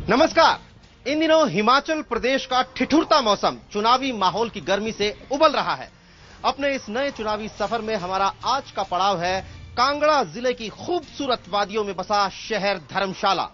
नमस्कार। इन दिनों हिमाचल प्रदेश का ठिठुरता मौसम चुनावी माहौल की गर्मी से उबल रहा है। अपने इस नए चुनावी सफर में हमारा आज का पड़ाव है कांगड़ा जिले की खूबसूरत वादियों में बसा शहर धर्मशाला।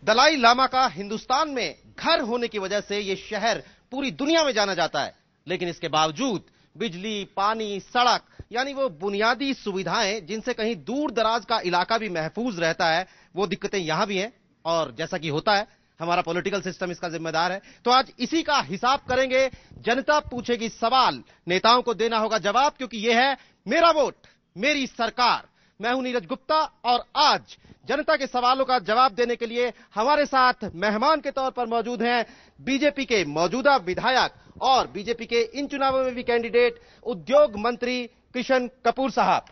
दलाई लामा का हिंदुस्तान में घर होने की वजह से यह शहर पूरी दुनिया में जाना जाता है, लेकिन इसके बावजूद बिजली, पानी, सड़क यानी वो बुनियादी सुविधाएं जिनसे कहीं दूर दराज का इलाका भी महफूज रहता है, वो दिक्कतें यहां भी हैं। और जैसा कि होता है, हमारा पॉलिटिकल सिस्टम इसका जिम्मेदार है। तो आज इसी का हिसाब करेंगे। जनता पूछेगी सवाल, नेताओं को देना होगा जवाब, क्योंकि यह है मेरा वोट मेरी सरकार। मैं हूं नीरज गुप्ता और आज जनता के सवालों का जवाब देने के लिए हमारे साथ मेहमान के तौर पर मौजूद हैं बीजेपी के मौजूदा विधायक और बीजेपी के इन चुनावों में भी कैंडिडेट उद्योग मंत्री किशन कपूर साहब।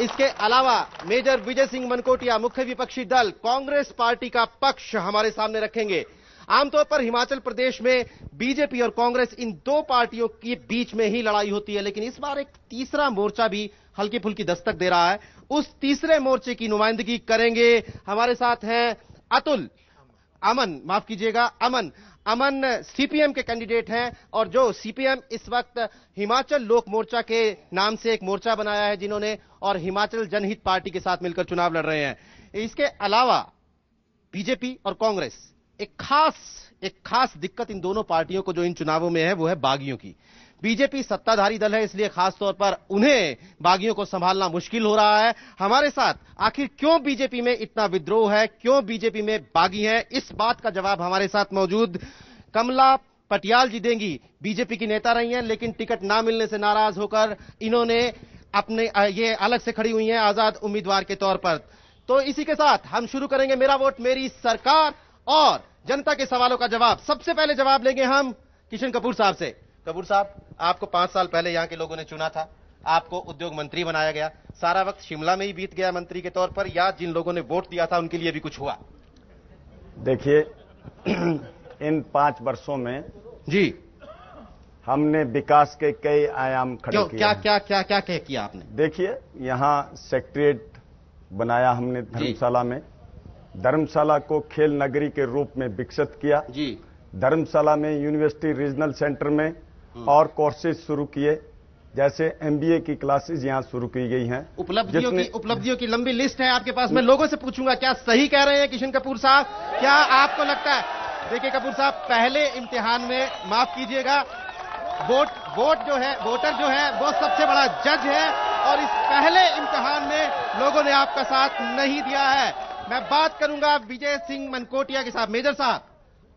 इसके अलावा मेजर विजय सिंह मनकोटिया मुख्य विपक्षी दल कांग्रेस पार्टी का पक्ष हमारे सामने रखेंगे। आमतौर पर हिमाचल प्रदेश में बीजेपी और कांग्रेस इन दो पार्टियों के बीच में ही लड़ाई होती है, लेकिन इस बार एक तीसरा मोर्चा भी हल्की फुल्की दस्तक दे रहा है। उस तीसरे मोर्चे की नुमाइंदगी करेंगे। हमारे साथ हैं अमन सीपीएम के कैंडिडेट हैं और जो सीपीएम इस वक्त हिमाचल लोक मोर्चा के नाम से एक मोर्चा बनाया है जिन्होंने, और हिमाचल जनहित पार्टी के साथ मिलकर चुनाव लड़ रहे हैं। इसके अलावा बीजेपी और कांग्रेस एक खास दिक्कत इन दोनों पार्टियों को जो इन चुनावों में है वो है बागियों की। बीजेपी सत्ताधारी दल है, इसलिए खास तौर पर उन्हें बागियों को संभालना मुश्किल हो रहा है। हमारे साथ आखिर क्यों बीजेपी में इतना विद्रोह है, क्यों बीजेपी में बागी है, इस बात का जवाब हमारे साथ मौजूद कमला पटियाल जी देंगी। बीजेपी की नेता रही हैं, लेकिन टिकट ना मिलने से नाराज होकर इन्होंने अपने ये अलग से खड़ी हुई हैं आजाद उम्मीदवार के तौर पर। तो इसी के साथ हम शुरू करेंगे मेरा वोट मेरी सरकार और जनता के सवालों का जवाब। सबसे पहले जवाब लेंगे हम किशन कपूर साहब से। कपूर साहब, आपको 5 साल पहले यहां के लोगों ने चुना था, आपको उद्योग मंत्री बनाया गया। सारा वक्त शिमला में ही बीत गया मंत्री के तौर पर, या जिन लोगों ने वोट दिया था उनके लिए भी कुछ हुआ? देखिए, इन 5 वर्षों में जी हमने विकास के कई आयाम खड़े किए। क्या किया आपने? देखिए, यहाँ सेक्रेटरीट बनाया हमने धर्मशाला में। धर्मशाला को खेल नगरी के रूप में विकसित किया जी। धर्मशाला में यूनिवर्सिटी रीजनल सेंटर में और कोर्सेज शुरू किए, जैसे एमबीए की क्लासेज यहां शुरू की गई हैं। उपलब्धियों की लंबी लिस्ट है आपके पास। मैं लोगों से पूछूंगा, क्या सही कह रहे हैं किशन कपूर साहब? क्या आपको लगता है? देखिए कपूर साहब, पहले इम्तिहान में, माफ कीजिएगा, वोटर जो है वो सबसे बड़ा जज है, और इस पहले इम्तिहान में लोगों ने आपका साथ नहीं दिया है। मैं बात करूंगा विजय सिंह मनकोटिया के साथ। मेजर साहब,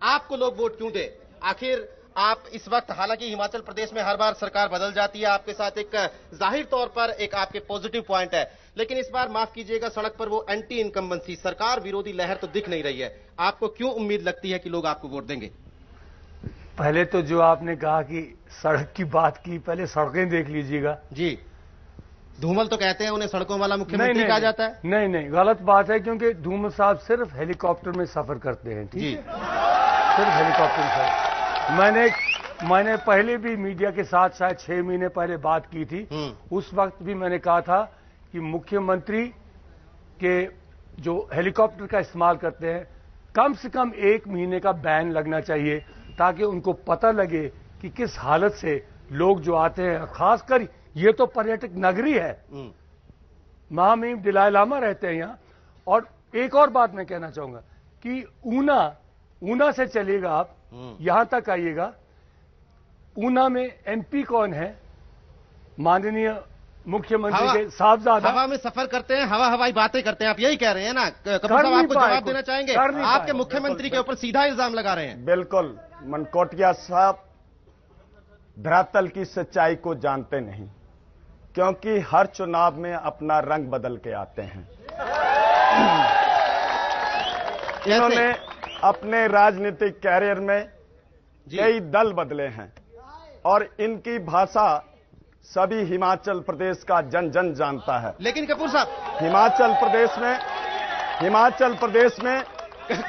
आपको लोग वोट क्यों दे? आखिर आप इस वक्त, हालांकि हिमाचल प्रदेश में हर बार सरकार बदल जाती है, आपके साथ एक जाहिर तौर पर एक आपके पॉजिटिव पॉइंट है, लेकिन इस बार माफ कीजिएगा सड़क पर वो एंटी इनकम्बेंसी, सरकार विरोधी लहर तो दिख नहीं रही है। आपको क्यों उम्मीद लगती है कि लोग आपको वोट देंगे? पहले तो जो आपने कहा कि सड़क की बात की, पहले सड़कें देख लीजिएगा जी। धूमल तो कहते हैं उन्हें सड़कों वाला मुख्यमंत्री कहा जाता है। नहीं, गलत बात है, क्योंकि धूमल साहब सिर्फ हेलीकॉप्टर में सफर करते हैं। ठीक है, सिर्फ हेलीकॉप्टर से। मैंने पहले भी मीडिया के साथ शायद 6 महीने पहले बात की थी। उस वक्त भी मैंने कहा था कि मुख्यमंत्री के जो हेलीकॉप्टर का इस्तेमाल करते हैं, कम से कम 1 महीने का बैन लगना चाहिए, ताकि उनको पता लगे कि किस हालत से लोग जो आते हैं, खासकर ये तो पर्यटक नगरी है, महामहिम दलाई लामा रहते हैं यहाँ। और एक और बात मैं कहना चाहूंगा कि ऊना से चलिएगा आप, यहां तक आइएगा। ऊना में एमपी कौन है? माननीय मुख्यमंत्री के साहबजादा। हवा में सफर करते हैं, हवाई बातें करते हैं, आप यही कह रहे हैं ना? कपूर साहब, आपको जवाब देना चाहेंगे? आपके मुख्यमंत्री के ऊपर सीधा इल्जाम लगा रहे हैं। बिल्कुल, मनकोटिया साहब धरातल की सच्चाई को जानते नहीं, क्योंकि हर चुनाव में अपना रंग बदल के आते हैं। इन्होंने अपने राजनीतिक कैरियर में कई दल बदले हैं और इनकी भाषा सभी हिमाचल प्रदेश का जन जन जानता है। लेकिन कपूर साहब, हिमाचल प्रदेश में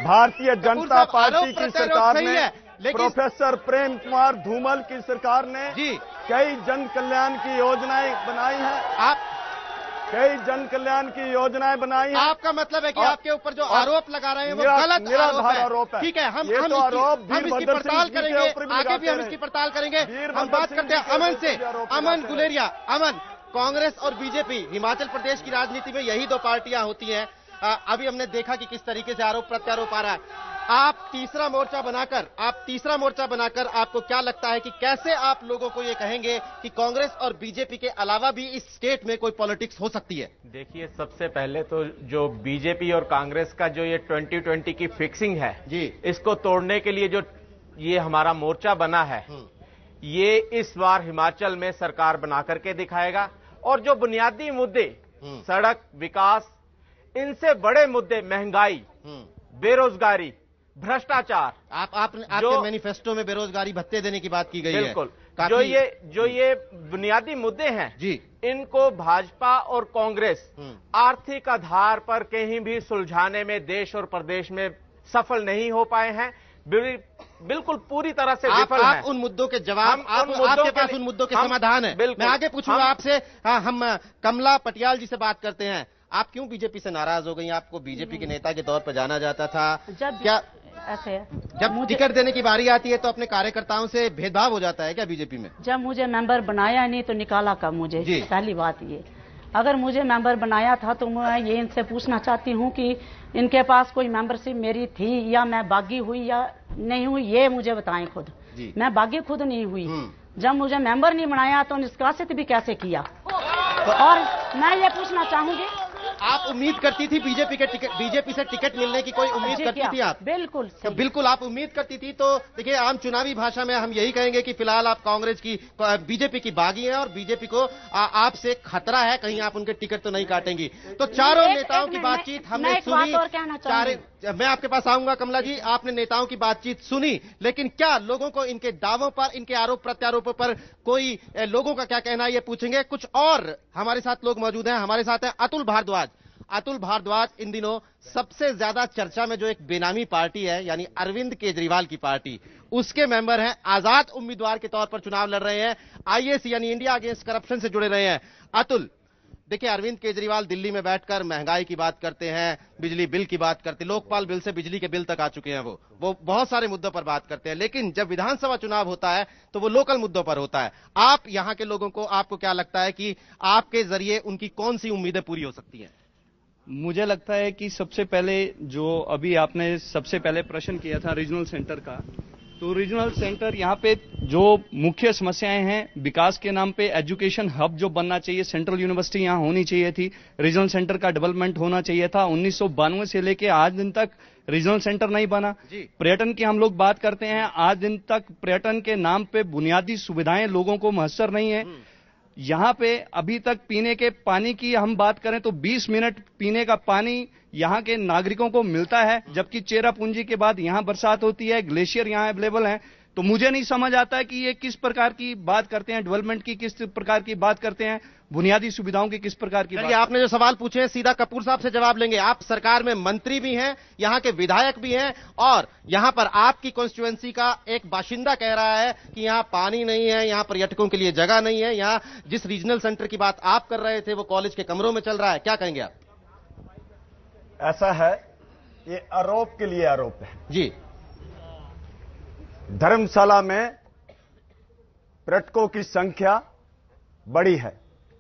भारतीय जनता पार्टी की सरकार ने, प्रोफेसर प्रेम कुमार धूमल की सरकार ने कई जन कल्याण की योजनाएं बनाई हैं। कई जन कल्याण की योजनाएं बनाई हैं। आपका मतलब है कि आपके ऊपर जो आरोप लगा रहे हैं वो गलत आरोप है। ठीक है, हम इसकी पड़ताल करेंगे, आगे भी हम इसकी पड़ताल करेंगे। हम बात करते हैं अमन से। अमन गुलेरिया, अमन, कांग्रेस और बीजेपी, हिमाचल प्रदेश की राजनीति में यही दो पार्टियां होती हैं। अभी हमने देखा कि किस तरीके से आरोप प्रत्यारोप आ रहा है। आप तीसरा मोर्चा बनाकर आपको क्या लगता है कि कैसे आप लोगों को ये कहेंगे कि कांग्रेस और बीजेपी के अलावा भी इस स्टेट में कोई पॉलिटिक्स हो सकती है? देखिए, सबसे पहले तो जो बीजेपी और कांग्रेस का जो ये 2020 की फिक्सिंग है जी, इसको तोड़ने के लिए जो ये हमारा मोर्चा बना है, ये इस बार हिमाचल में सरकार बना करके दिखाएगा। और जो बुनियादी मुद्दे, सड़क, विकास, इनसे बड़े मुद्दे, महंगाई, बेरोजगारी, भ्रष्टाचार, आपके मैनिफेस्टो में बेरोजगारी भत्ते देने की बात की गई है। बिल्कुल। जो ये बुनियादी मुद्दे हैं जी, इनको भाजपा और कांग्रेस आर्थिक आधार पर कहीं भी सुलझाने में देश और प्रदेश में सफल नहीं हो पाए हैं। बिल्कुल पूरी तरह से विफल हैं। आप उन मुद्दों के जवाब, आपके पास उन मुद्दों के समाधान है। मैं आगे पूछूंगा आपसे। हम कमला पटियाल जी से बात करते हैं। आप क्यों बीजेपी से नाराज हो गई? आपको बीजेपी के नेता के तौर पर जाना जाता था, क्या ऐसे है? जब टिकट देने की बारी आती है तो अपने कार्यकर्ताओं से भेदभाव हो जाता है क्या बीजेपी में? जब मुझे मेंबर बनाया नहीं तो निकाला कब मुझे? पहली बात ये, अगर मुझे मेंबर बनाया था तो मैं ये इनसे पूछना चाहती हूँ कि इनके पास कोई मेंबरशिप मेरी थी या मैं बागी हुई या नहीं हुई, ये मुझे बताएं खुद। मैं बागी खुद नहीं हुई। जब मुझे मेंबर नहीं बनाया तो निष्कासित भी कैसे किया? और मैं ये पूछना चाहूंगी, आप उम्मीद करती थी बीजेपी से टिकट मिलने की कोई उम्मीद करती थी आप? बिल्कुल तो बिल्कुल आप उम्मीद करती थी। तो देखिए, आम चुनावी भाषा में हम यही कहेंगे कि फिलहाल आप बीजेपी की बागी हैं और बीजेपी को आपसे खतरा है, कहीं आप उनके टिकट तो नहीं काटेंगी। तो चारों नेताओं की बातचीत हमने सुनी। मैं आपके पास आऊंगा कमला जी। आपने नेताओं की बातचीत सुनी, लेकिन क्या लोगों को इनके दावों पर, इनके आरोप प्रत्यारोपों पर कोई लोगों का क्या कहना है ये पूछेंगे। कुछ और हमारे साथ लोग मौजूद हैं। हमारे साथ है अतुल भारद्वाज। अतुल भारद्वाज इन दिनों सबसे ज्यादा चर्चा में जो एक बेनामी पार्टी है, यानी अरविंद केजरीवाल की पार्टी, उसके मेंबर हैं। आजाद उम्मीदवार के तौर पर चुनाव लड़ रहे हैं। आईएसी यानी इंडिया अगेंस्ट करप्शन से जुड़े रहे हैं। अतुल, देखिए, अरविंद केजरीवाल दिल्ली में बैठकर महंगाई की बात करते हैं, बिजली बिल की बात करते हैं, लोकपाल बिल से बिजली के बिल तक आ चुके हैं। वो बहुत सारे मुद्दों पर बात करते हैं, लेकिन जब विधानसभा चुनाव होता है तो वो लोकल मुद्दों पर होता है। आप यहां के लोगों को, आपको क्या लगता है कि आपके जरिए उनकी कौन सी उम्मीदें पूरी हो सकती हैं? मुझे लगता है कि सबसे पहले जो अभी आपने सबसे पहले प्रश्न किया था रीजनल सेंटर का, तो रीजनल सेंटर यहाँ पे जो मुख्य समस्याएं हैं, विकास के नाम पे एजुकेशन हब जो बनना चाहिए, सेंट्रल यूनिवर्सिटी यहाँ होनी चाहिए थी, रीजनल सेंटर का डेवलपमेंट होना चाहिए था। 1992 से लेके आज दिन तक रीजनल सेंटर नहीं बना। पर्यटन की हम लोग बात करते हैं, आज दिन तक पर्यटन के नाम पे बुनियादी सुविधाएं लोगों को मुयस्सर नहीं है। यहाँ पे अभी तक पीने के पानी की हम बात करें तो 20 मिनट पीने का पानी यहाँ के नागरिकों को मिलता है, जबकि चेरापूंजी के बाद यहाँ बरसात होती है, ग्लेशियर यहाँ अवेलेबल है। तो मुझे नहीं समझ आता है कि ये किस प्रकार की बात करते हैं, डेवलपमेंट की किस प्रकार की बात करते हैं, बुनियादी सुविधाओं की किस प्रकार की बात। आपने जो सवाल पूछे हैं सीधा कपूर साहब से जवाब लेंगे। आप सरकार में मंत्री भी हैं, यहाँ के विधायक भी हैं, और यहाँ पर आपकी कॉन्स्टिट्यूएंसी का एक बाशिंदा कह रहा है कि यहाँ पानी नहीं है, यहाँ पर्यटकों के लिए जगह नहीं है, यहाँ जिस रीजनल सेंटर की बात आप कर रहे थे वो कॉलेज के कमरों में चल रहा है। क्या कहेंगे आप? ऐसा है, ये आरोप के लिए आरोप है जी। धर्मशाला में पर्यटकों की संख्या बड़ी है,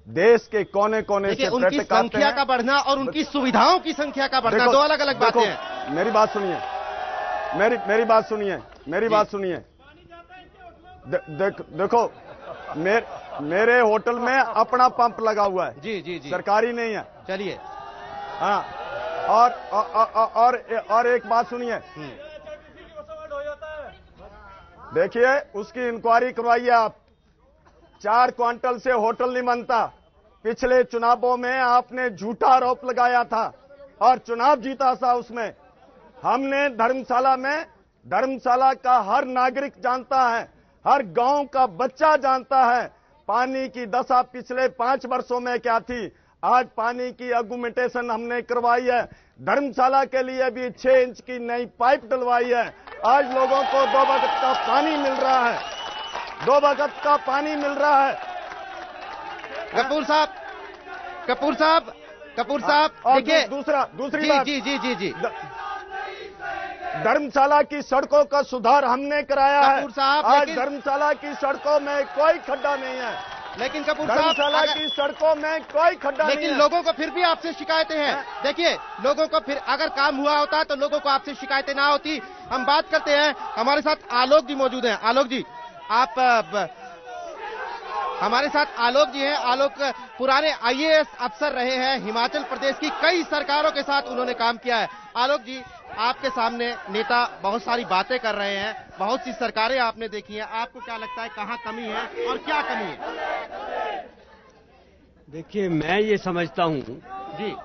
देश के कोने कोने से उनकी संख्या का बढ़ना और उनकी सुविधाओं की संख्या का बढ़ना दो अलग अलग बातें हैं। मेरी बात सुनिए, मेरी बात सुनिए, मेरी बात सुनिए। देखो, मेरे होटल में अपना पंप लगा हुआ है। जी, सरकारी नहीं है। चलिए, हाँ, और एक बात सुनिए, देखिए, उसकी इंक्वायरी करवाइए आप। 4 क्वांटल से होटल नहीं बनता। पिछले चुनावों में आपने झूठा आरोप लगाया था और चुनाव जीता था उसमें। हमने धर्मशाला का हर नागरिक जानता है, हर गांव का बच्चा जानता है पानी की दशा पिछले 5 वर्षों में क्या थी। आज पानी की अगुमेंटेशन हमने करवाई है। धर्मशाला के लिए भी 6 इंच की नई पाइप डलवाई है। आज लोगों को 2 वक्त का पानी मिल रहा है, 2 वक्त का पानी मिल रहा है। कपूर साहब, कपूर साहब देखिए दूसरी बात, जी धर्मशाला की सड़कों का सुधार हमने कराया है। कपूर साहब, आज धर्मशाला की सड़कों में कोई खड्डा नहीं है। लेकिन कपूर साहब, धर्मशाला की सड़कों में कोई खड्डा नहीं है। लेकिन लोगों को फिर भी आपसे शिकायतें हैं। देखिए, लोगों को फिर अगर काम हुआ होता तो लोगों को आपसे शिकायतें ना होती। हम बात करते हैं, हमारे साथ आलोक जी मौजूद हैं। आलोक जी, आप हमारे साथ आलोक जी हैं। आलोक पुराने IAS अफसर रहे हैं, हिमाचल प्रदेश की कई सरकारों के साथ उन्होंने काम किया है। आलोक जी, आपके सामने नेता बहुत सारी बातें कर रहे हैं, बहुत सी सरकारें आपने देखी हैं, आपको क्या लगता है कहां कमी है और क्या कमी है? देखिए, मैं ये समझता हूं जी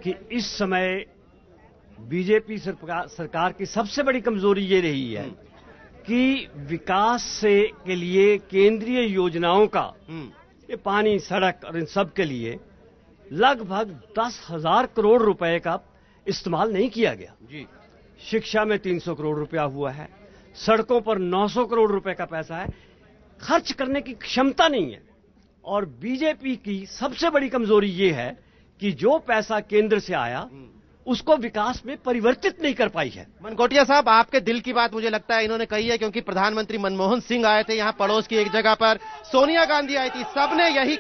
कि इस समय बीजेपी सरकार की सबसे बड़ी कमजोरी ये रही है कि विकास के लिए केंद्रीय योजनाओं का, ये पानी, सड़क और इन सब के लिए लगभग 10,000 करोड़ रुपए का इस्तेमाल नहीं किया गया। जी, शिक्षा में 300 करोड़ रुपया हुआ है, सड़कों पर 900 करोड़ रुपए का पैसा है, खर्च करने की क्षमता नहीं है। और बीजेपी की सबसे बड़ी कमजोरी ये है कि जो पैसा केंद्र से आया उसको विकास में परिवर्तित नहीं कर पाई है। मनकोटिया साहब, आपके दिल की बात मुझे लगता है इन्होंने कही है, क्योंकि प्रधानमंत्री मनमोहन सिंह आए थे यहाँ पड़ोस की एक जगह पर, सोनिया गांधी आई थी, सबने यही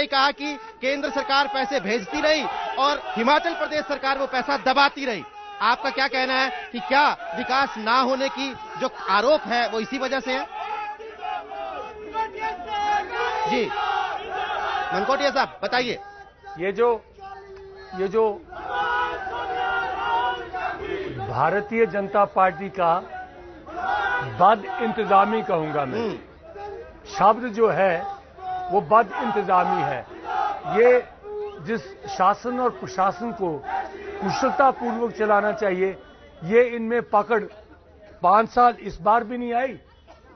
कहा कि केंद्र सरकार पैसे भेजती रही और हिमाचल प्रदेश सरकार वो पैसा दबाती रही। आपका क्या कहना है कि क्या विकास ना होने की जो आरोप है वो इसी वजह से है? जी मनकोटिया साहब, बताइए। ये जो भारतीय जनता पार्टी का बद इंतजामी कहूंगा मैं, शब्द जो है वो बद इंतजामी है। ये जिस शासन और प्रशासन को कुशलतापूर्वक चलाना चाहिए, ये इनमें पकड़ 5 साल इस बार भी नहीं आई।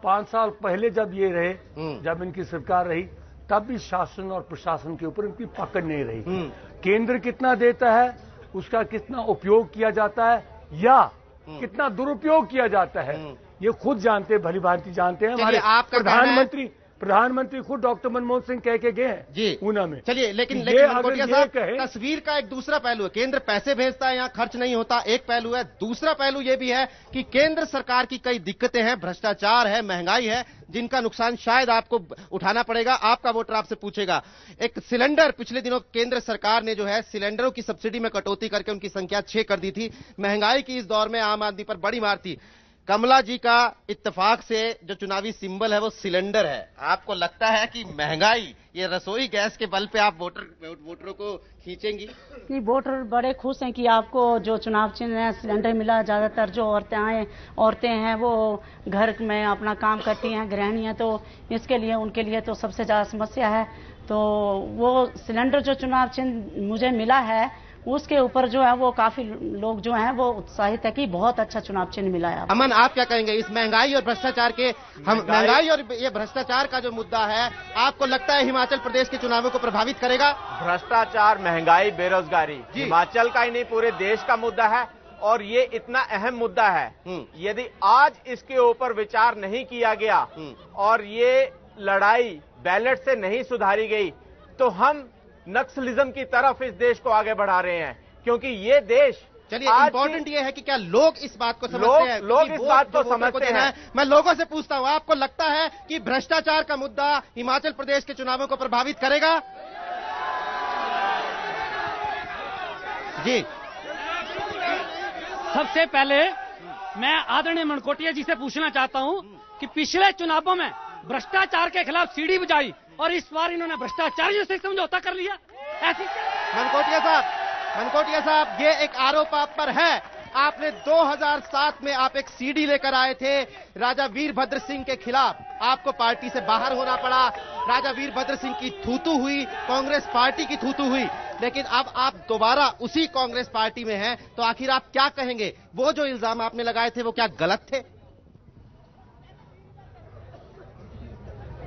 5 साल पहले जब ये रहे, जब इनकी सरकार रही, तब भी शासन और प्रशासन के ऊपर इनकी पकड़ नहीं रही। केंद्र कितना देता है, उसका कितना उपयोग किया जाता है या कितना दुरुपयोग किया जाता है, ये खुद जानते, भली भांति जानते हैं। हमारे प्रधानमंत्री खुद डॉक्टर मनमोहन सिंह कह के गए हैं जी ऊना में। चलिए, लेकिन मनकोटिया साहब, तस्वीर का एक दूसरा पहलू है, केंद्र पैसे भेजता है, यहाँ खर्च नहीं होता, एक पहलू है। दूसरा पहलू ये भी है कि केंद्र सरकार की कई दिक्कतें हैं, भ्रष्टाचार है, महंगाई है, जिनका नुकसान शायद आपको उठाना पड़ेगा, आपका वोटर आपसे पूछेगा। एक सिलेंडर, पिछले दिनों केंद्र सरकार ने जो है सिलेंडरों की सब्सिडी में कटौती करके उनकी संख्या 6 कर दी थी। महंगाई की इस दौर में आम आदमी पर बड़ी मार थी। कमला जी का इत्तेफाक से जो चुनावी सिंबल है वो सिलेंडर है। आपको लगता है कि महंगाई, ये रसोई गैस के बल पे आप वोटरों को खींचेंगी? नहीं, वोटर बड़े खुश हैं कि आपको जो चुनाव चिन्ह है सिलेंडर मिला। ज्यादातर जो औरतें हैं वो घर में अपना काम करती हैं, गृहिणी हैं, तो इसके लिए उनके लिए तो सबसे ज्यादा समस्या है। तो वो सिलेंडर जो चुनाव चिन्ह मुझे मिला है उसके ऊपर जो है वो काफी लोग जो हैं वो उत्साहित है कि बहुत अच्छा चुनाव चिन्ह मिला है। अमन, आप क्या कहेंगे इस महंगाई और भ्रष्टाचार के? महंगाई और ये भ्रष्टाचार का जो मुद्दा है, आपको लगता है हिमाचल प्रदेश के चुनावों को प्रभावित करेगा? भ्रष्टाचार, महंगाई, बेरोजगारी हिमाचल का ही नहीं पूरे देश का मुद्दा है और ये इतना अहम मुद्दा है। यदि आज इसके ऊपर विचार नहीं किया गया और ये लड़ाई बैलेट से नहीं सुधारी गई तो हम नक्सलिज्म की तरफ इस देश को आगे बढ़ा रहे हैं, क्योंकि ये देश, चलिए इंपॉर्टेंट ये है कि क्या लोग इस बात को समझते हैं? लोग इस बात को समझते हैं। मैं लोगों से पूछता हूं, आपको लगता है कि भ्रष्टाचार का मुद्दा हिमाचल प्रदेश के चुनावों को प्रभावित करेगा? जी, सबसे पहले मैं आदरणीय मनकोटिया जी से पूछना चाहता हूं कि पिछले चुनावों में भ्रष्टाचार के खिलाफ सीढ़ी बजाई और इस बार इन्होंने भ्रष्टाचारियों से समझौता कर लिया, ऐसी? मनकोटिया साहब, ये एक आरोप आप पर है। आपने 2007 में आप एक सीडी लेकर आए थे राजा वीरभद्र सिंह के खिलाफ, आपको पार्टी से बाहर होना पड़ा। राजा वीरभद्र सिंह की थूतू हुई, कांग्रेस पार्टी की थूतू हुई, लेकिन अब आप दोबारा उसी कांग्रेस पार्टी में हैं, तो आखिर आप क्या कहेंगे? वो जो इल्जाम आपने लगाए थे वो क्या गलत थे?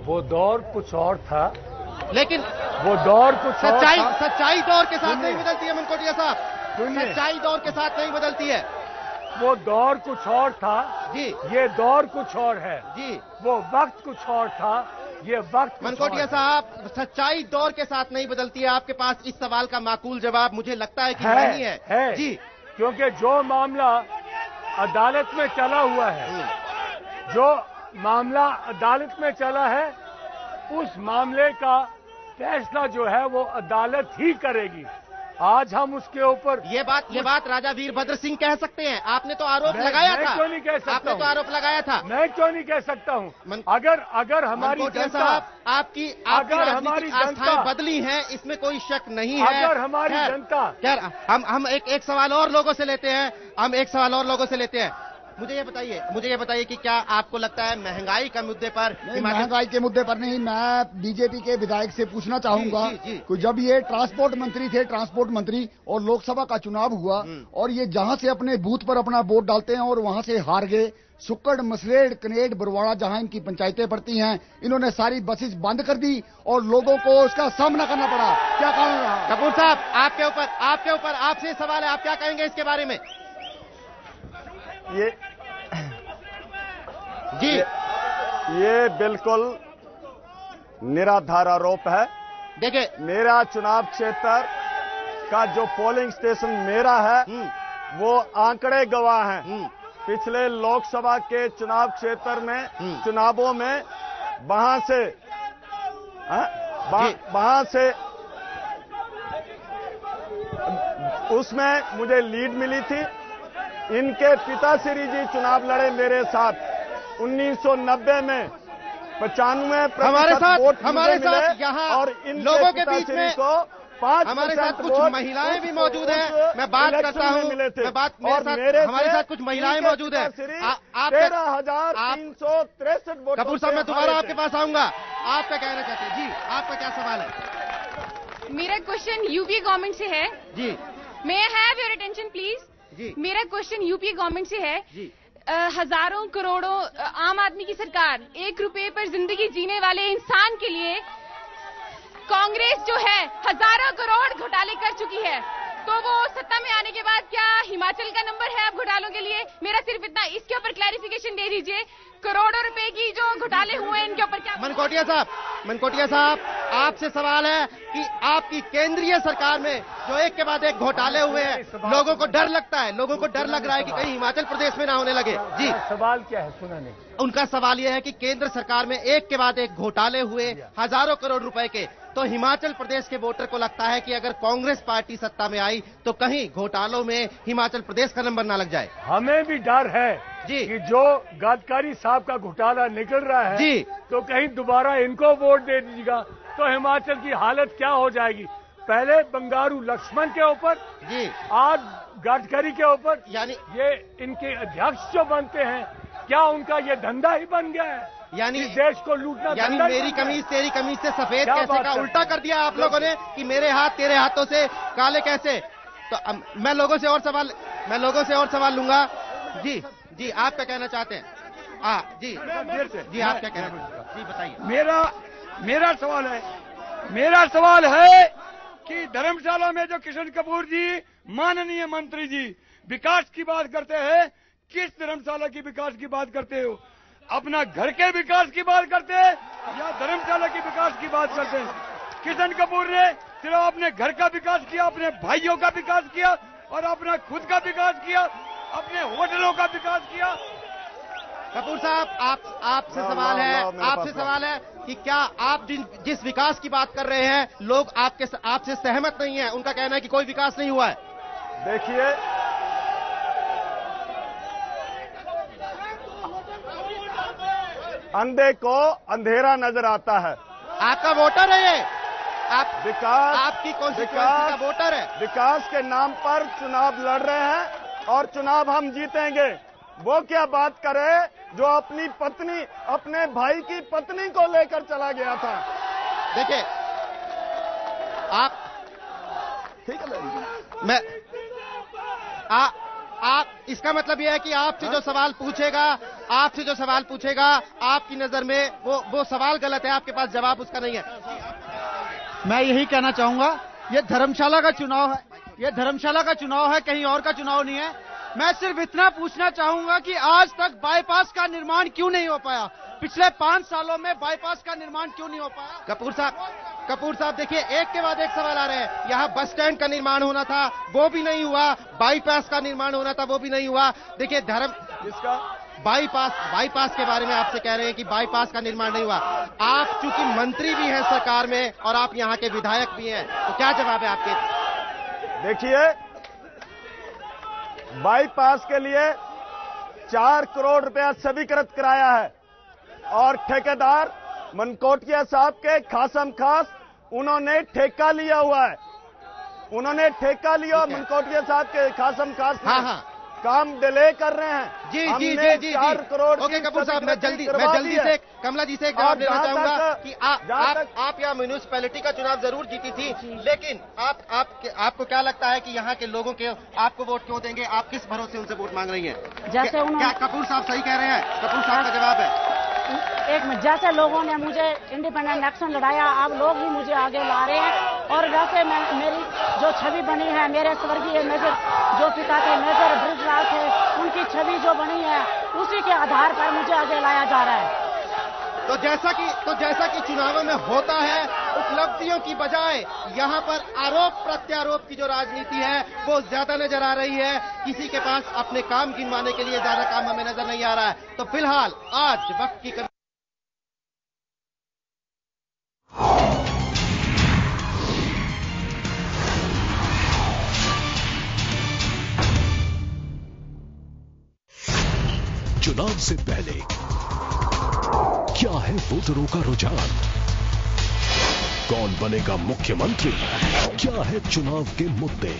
वो दौर कुछ और था, लेकिन वो दौर कुछ सच्चाई दौर के साथ नहीं बदलती है मनकोटिया साहब, सच्चाई दौर के साथ नहीं बदलती है। वो दौर कुछ और था जी, ये दौर कुछ और है जी, वो वक्त कुछ और था ये वक्त। मनकोटिया साहब, सच्चाई दौर के साथ नहीं बदलती है। आपके पास इस सवाल का माकूल जवाब मुझे लगता है कि नहीं है जी, क्योंकि जो मामला अदालत में चला हुआ है, जो मामला अदालत में चला है, उस मामले का फैसला जो है वो अदालत ही करेगी। आज हम उसके ऊपर ये बात राजा वीरभद्र सिंह कह सकते हैं। आपने तो आरोप लगाया था। क्यों नहीं कह सकता? आपने तो आरोप लगाया था। मैं क्यों नहीं कह सकता हूं? अगर हमारी जनता, आपकी राजनीतिक आस्थाएं बदली हैं, इसमें कोई शक नहीं है। अगर हमारी जनता, खैर हम एक सवाल और लोगों से लेते हैं। मुझे ये बताइए कि क्या आपको लगता है महंगाई के मुद्दे पर? महंगाई के मुद्दे पर नहीं, मैं बीजेपी के विधायक से पूछना चाहूंगा कि जब ये ट्रांसपोर्ट मंत्री और लोकसभा का चुनाव हुआ और ये जहां से अपने बूथ पर अपना वोट डालते हैं और वहां से हार गए, सुक्कड़, मसरेड़, कनेड, बरवाड़ा जहां इनकी पंचायतें पड़ती हैं, इन्होंने सारी बसेस बंद कर दी और लोगों को उसका सामना करना पड़ा। क्या कारण रहा? कपूर साहब, आपके ऊपर आपसे सवाल है, आप क्या कहेंगे इसके बारे में? ये बिल्कुल निराधार आरोप है। देखिए, मेरा चुनाव क्षेत्र का जो पोलिंग स्टेशन मेरा है, वो आंकड़े गवाह हैं। पिछले लोकसभा के चुनाव क्षेत्र में, चुनावों में वहां से उसमें मुझे लीड मिली थी। इनके पिताश्री जी चुनाव लड़े मेरे साथ 1990 में 95% वोट हमारे साथ यहाँ और इन लोगों के बीच में को 5% हमारे साथ कुछ महिलाएं भी मौजूद हैं। मैं बात करता हूँ, हमारे साथ कुछ महिलाएं मौजूद हैं। 13,363 वोट। कपूर साहब, मैं दोबारा आपके पास आऊंगा। आप क्या कहना चाहते हैं? जी, आपका क्या सवाल है? मेरा क्वेश्चन यूपी गवर्नमेंट से है। जी, may I have your attention please? जी, मेरा क्वेश्चन यूपी गवर्नमेंट से है। जी, हजारों करोड़ों आम आदमी की सरकार, 1 रुपए पर जिंदगी जीने वाले इंसान के लिए कांग्रेस जो है हजारों करोड़ घोटाले कर चुकी है, तो वो सत्ता में आने के बाद क्या हिमाचल का नंबर है अब घोटालों के लिए? मेरा सिर्फ इतना, इसके ऊपर क्लैरिफिकेशन दे दीजिए। करोड़ों रुपए की जो घोटाले हुए इनके ऊपर क्या? मनकोटिया साहब, आपसे सवाल है कि आपकी केंद्रीय सरकार में जो एक के बाद एक घोटाले हुए हैं, लोगों को डर लगता है, लोगों को डर लग रहा है कि कहीं हिमाचल प्रदेश में ना होने लगे। जी, सवाल क्या है? सुना नहीं। उनका सवाल यह है कि केंद्र सरकार में एक के बाद एक घोटाले हुए, हजारों करोड़ रुपए के, तो हिमाचल प्रदेश के वोटर को लगता है कि अगर कांग्रेस पार्टी सत्ता में आई तो कहीं घोटालों में हिमाचल प्रदेश का नंबर ना लग जाए। हमें भी डर है जी कि जो गडकरी साहब का घोटाला निकल रहा है जी, तो कहीं दोबारा इनको वोट दे दीजिएगा तो हिमाचल की हालत क्या हो जाएगी? पहले बंगारू लक्ष्मण के ऊपर जी, आज गडकरी के ऊपर, यानी ये इनके अध्यक्ष जो बनते हैं, क्या उनका ये धंधा ही बन गया है? यानी देश को लूटना। यानी मेरी कमीज तेरी कमीज से सफेद कैसे का उल्टा कर दिया आप लोगों ने कि मेरे हाथ तेरे हाथों से काले कैसे? तो मैं लोगों से और सवाल लूंगा। जी जी, आप क्या कहना चाहते हैं? जी जी, आप क्या कहना चाहते हैं? जी बताइए। मेरा सवाल है कि धर्मशाला में जो किशन कपूर जी, माननीय मंत्री जी, विकास की बात करते हैं, किस धर्मशाला की विकास की बात करते हो? अपना घर के विकास की बात करते हैं या धर्मशाला की विकास की बात करते हैं? किशन कपूर ने सिर्फ अपने घर का विकास किया, अपने भाइयों का विकास किया और अपना खुद का विकास किया, अपने होटलों का विकास किया। कपूर साहब, आपसे सवाल है कि क्या आप जिस विकास की बात कर रहे हैं, लोग आपसे सहमत नहीं है? उनका कहना है कि कोई विकास नहीं हुआ है। देखिए, अंधे को अंधेरा नजर आता है। आपका वोटर है ये, आपकी कॉन्स्टिट्यूएंसी का वोटर है। विकास के नाम पर चुनाव लड़ रहे हैं और चुनाव हम जीतेंगे। वो क्या बात करे जो अपनी पत्नी, अपने भाई की पत्नी को लेकर चला गया था। देखिए, आप ठीक है, मैं आप इसका मतलब यह है कि आपसे जो सवाल पूछेगा आपकी नजर में वो सवाल गलत है, आपके पास जवाब उसका नहीं है। मैं यही कहना चाहूंगा, ये धर्मशाला का चुनाव है, कहीं और का चुनाव नहीं है। मैं सिर्फ इतना पूछना चाहूंगा कि आज तक बाईपास का निर्माण क्यों नहीं हो पाया? पिछले 5 सालों में बाईपास का निर्माण क्यों नहीं हो पाया? कपूर साहब देखिए, एक के बाद एक सवाल आ रहे हैं। यहाँ बस स्टैंड का निर्माण होना था, वो भी नहीं हुआ। बाईपास का निर्माण होना था, वो भी नहीं हुआ। देखिए जिसका बाईपास के बारे में आपसे कह रहे हैं कि बाईपास का निर्माण नहीं हुआ। आप चूंकि मंत्री भी हैं सरकार में और आप यहाँ के विधायक भी हैं, तो क्या जवाब है आपके? देखिए, बाईपास के लिए 4 करोड़ रुपया स्वीकृत कराया है और ठेकेदार मनकोटिया साहब के खासम खास उन्होंने ठेका लिया हुआ है। उन्होंने ठेका लिया और मनकोटिया साहब के खासम खास काम डिले कर रहे हैं। जी 4 करोड़। ओके कपूर साहब, मैं जल्दी से कमला जी से एक जवाब लेना चाहूंगा कि आप यहाँ म्यूनिसिपैलिटी का चुनाव जरूर जीती थी, लेकिन आपको क्या लगता है कि यहाँ के लोगों के आपको वोट क्यों देंगे? आप किस भरोसे उनसे वोट मांग रही हैं? जैसे क्या कपूर साहब सही कह रहे हैं? कपूर साहब का जवाब है एक मिनट। जैसे लोगों ने मुझे इंडिपेंडेंट इलेक्शन लड़ाया, अब लोग ही मुझे आगे ला रहे हैं। और वैसे मेरी जो छवि बनी है, मेरे स्वर्गीय मेजर जो पिता थे मेजर बृजलाल थे, उनकी छवि जो बनी है, उसी के आधार पर मुझे आगे लाया जा रहा है। तो जैसा कि चुनावों में होता है, उपलब्धियों की बजाय यहाँ पर आरोप प्रत्यारोप की जो राजनीति है वो ज्यादा नजर आ रही है। किसी के पास अपने काम गिनवाने के लिए ज्यादा काम हमें नजर नहीं आ रहा है। तो फिलहाल आज वक्त की चुनाव से पहले क्या है वोटरों का रुझान? कौन बनेगा मुख्यमंत्री? क्या है चुनाव के मुद्दे?